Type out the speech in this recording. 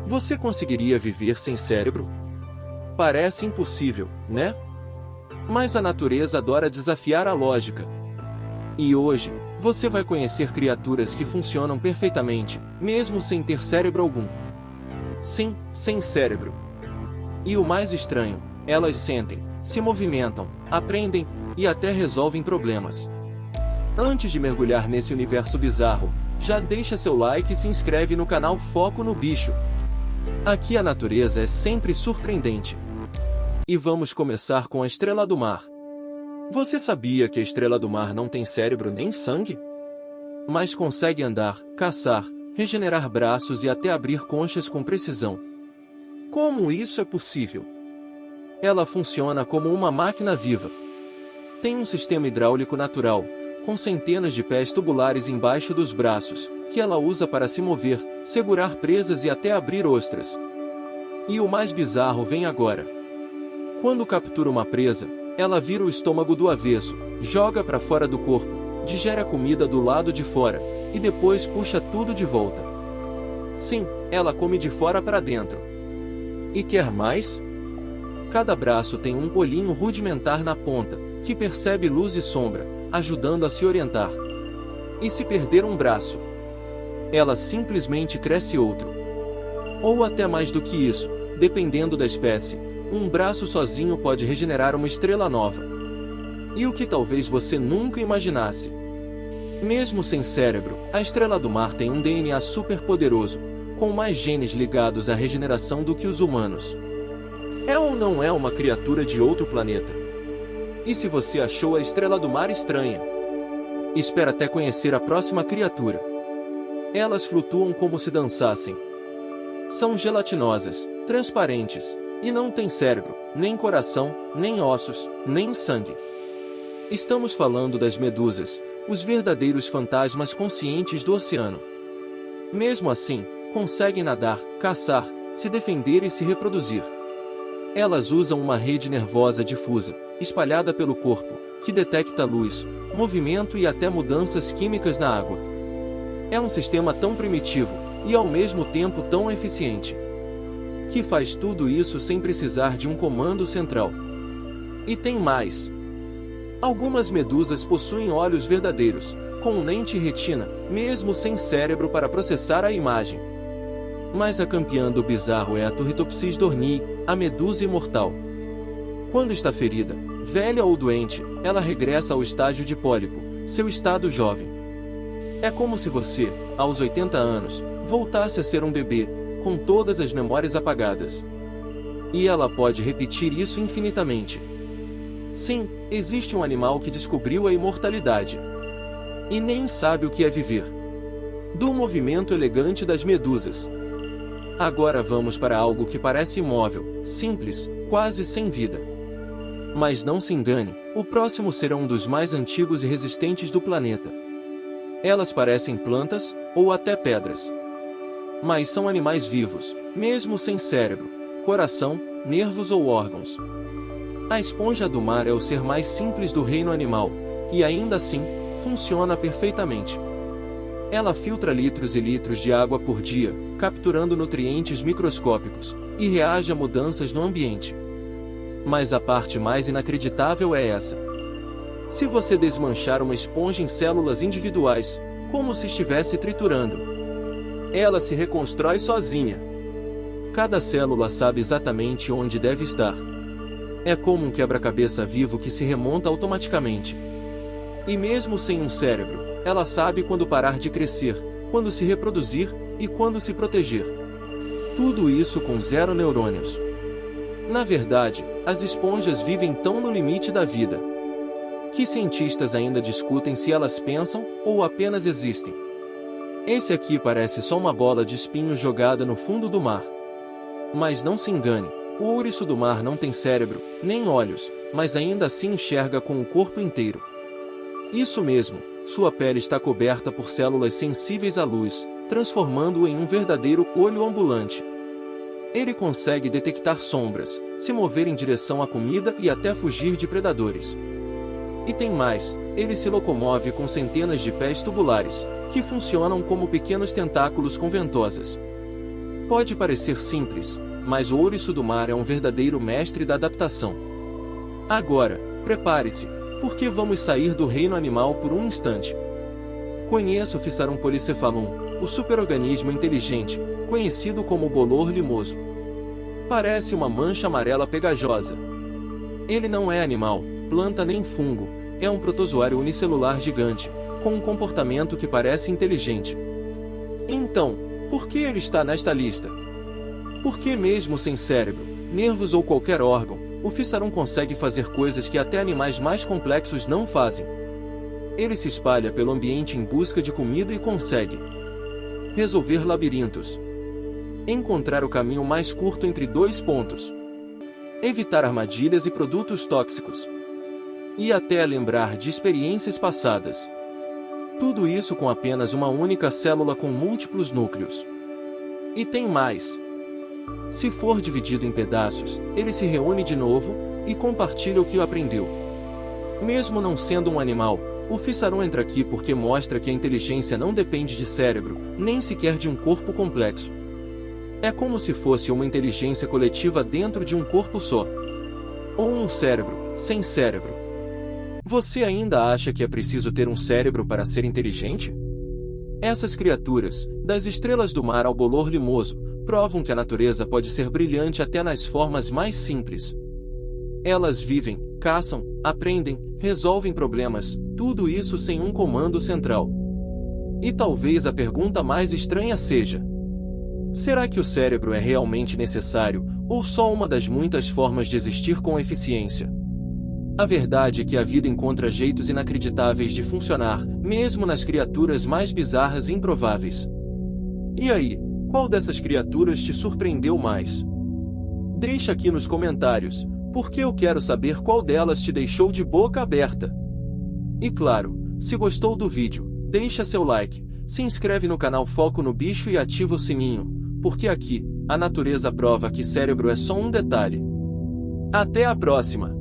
Você conseguiria viver sem cérebro? Parece impossível, né? Mas a natureza adora desafiar a lógica. E hoje, você vai conhecer criaturas que funcionam perfeitamente, mesmo sem ter cérebro algum. Sim, sem cérebro. E o mais estranho, elas sentem, se movimentam, aprendem e até resolvem problemas. Antes de mergulhar nesse universo bizarro, já deixa seu like e se inscreve no canal Foco no Bicho. Aqui a natureza é sempre surpreendente. E vamos começar com a estrela do mar. Você sabia que a estrela do mar não tem cérebro nem sangue? Mas consegue andar, caçar, regenerar braços e até abrir conchas com precisão. Como isso é possível? Ela funciona como uma máquina viva. Tem um sistema hidráulico natural, com centenas de pés tubulares embaixo dos braços, que ela usa para se mover, segurar presas e até abrir ostras. E o mais bizarro vem agora. Quando captura uma presa, ela vira o estômago do avesso, joga para fora do corpo, digere a comida do lado de fora, e depois puxa tudo de volta. Sim, ela come de fora para dentro. E quer mais? Cada braço tem um olhinho rudimentar na ponta, que percebe luz e sombra, ajudando a se orientar. E se perder um braço, ela simplesmente cresce outro. Ou até mais do que isso, dependendo da espécie, um braço sozinho pode regenerar uma estrela nova. E o que talvez você nunca imaginasse. Mesmo sem cérebro, a estrela do mar tem um DNA super poderoso, com mais genes ligados à regeneração do que os humanos. É ou não é uma criatura de outro planeta? E se você achou a estrela do mar estranha? Espera até conhecer a próxima criatura. Elas flutuam como se dançassem. São gelatinosas, transparentes, e não têm cérebro, nem coração, nem ossos, nem sangue. Estamos falando das medusas, os verdadeiros fantasmas conscientes do oceano. Mesmo assim, conseguem nadar, caçar, se defender e se reproduzir. Elas usam uma rede nervosa difusa, espalhada pelo corpo, que detecta luz, movimento e até mudanças químicas na água. É um sistema tão primitivo, e ao mesmo tempo tão eficiente, que faz tudo isso sem precisar de um comando central. E tem mais. Algumas medusas possuem olhos verdadeiros, com lente e retina, mesmo sem cérebro para processar a imagem. Mas a campeã do bizarro é a Turritopsis dornii, a medusa imortal. Quando está ferida, velha ou doente, ela regressa ao estágio de pólipo, seu estado jovem. É como se você, aos 80 anos, voltasse a ser um bebê, com todas as memórias apagadas. E ela pode repetir isso infinitamente. Sim, existe um animal que descobriu a imortalidade. E nem sabe o que é viver. Do movimento elegante das medusas. Agora vamos para algo que parece imóvel, simples, quase sem vida. Mas não se engane, o próximo será um dos mais antigos e resistentes do planeta. Elas parecem plantas, ou até pedras. Mas são animais vivos, mesmo sem cérebro, coração, nervos ou órgãos. A esponja do mar é o ser mais simples do reino animal, e ainda assim, funciona perfeitamente. Ela filtra litros e litros de água por dia, capturando nutrientes microscópicos, e reage a mudanças no ambiente. Mas a parte mais inacreditável é essa. Se você desmanchar uma esponja em células individuais, como se estivesse triturando, ela se reconstrói sozinha. Cada célula sabe exatamente onde deve estar. É como um quebra-cabeça vivo que se remonta automaticamente. E mesmo sem um cérebro, ela sabe quando parar de crescer, quando se reproduzir e quando se proteger. Tudo isso com 0 neurônios. Na verdade, as esponjas vivem tão no limite da vida que cientistas ainda discutem se elas pensam ou apenas existem. Esse aqui parece só uma bola de espinhos jogada no fundo do mar. Mas não se engane, o ouriço do mar não tem cérebro, nem olhos, mas ainda assim enxerga com o corpo inteiro. Isso mesmo, sua pele está coberta por células sensíveis à luz, transformando-o em um verdadeiro olho ambulante. Ele consegue detectar sombras, se mover em direção à comida e até fugir de predadores. E tem mais, ele se locomove com centenas de pés tubulares, que funcionam como pequenos tentáculos com ventosas. Pode parecer simples, mas o ouriço do mar é um verdadeiro mestre da adaptação. Agora, prepare-se, porque vamos sair do reino animal por um instante. Conheça o Physarum polycephalum, o superorganismo inteligente, conhecido como bolor limoso. Parece uma mancha amarela pegajosa. Ele não é animal, planta nem fungo, é um protozoário unicelular gigante, com um comportamento que parece inteligente. Então, por que ele está nesta lista? Porque mesmo sem cérebro, nervos ou qualquer órgão, o Physarum consegue fazer coisas que até animais mais complexos não fazem. Ele se espalha pelo ambiente em busca de comida e consegue resolver labirintos, encontrar o caminho mais curto entre dois pontos, evitar armadilhas e produtos tóxicos, e até lembrar de experiências passadas. Tudo isso com apenas uma única célula com múltiplos núcleos. E tem mais. Se for dividido em pedaços, ele se reúne de novo e compartilha o que aprendeu. Mesmo não sendo um animal, o Physarum entra aqui porque mostra que a inteligência não depende de cérebro, nem sequer de um corpo complexo. É como se fosse uma inteligência coletiva dentro de um corpo só. Ou um cérebro, sem cérebro. Você ainda acha que é preciso ter um cérebro para ser inteligente? Essas criaturas, das estrelas do mar ao bolor limoso, provam que a natureza pode ser brilhante até nas formas mais simples. Elas vivem, caçam, aprendem, resolvem problemas, tudo isso sem um comando central. E talvez a pergunta mais estranha seja: será que o cérebro é realmente necessário, ou só uma das muitas formas de existir com eficiência? A verdade é que a vida encontra jeitos inacreditáveis de funcionar, mesmo nas criaturas mais bizarras e improváveis. E aí, qual dessas criaturas te surpreendeu mais? Deixa aqui nos comentários, porque eu quero saber qual delas te deixou de boca aberta. E claro, se gostou do vídeo, deixa seu like, se inscreve no canal Foco no Bicho e ativa o sininho, porque aqui, a natureza prova que cérebro é só um detalhe. Até a próxima!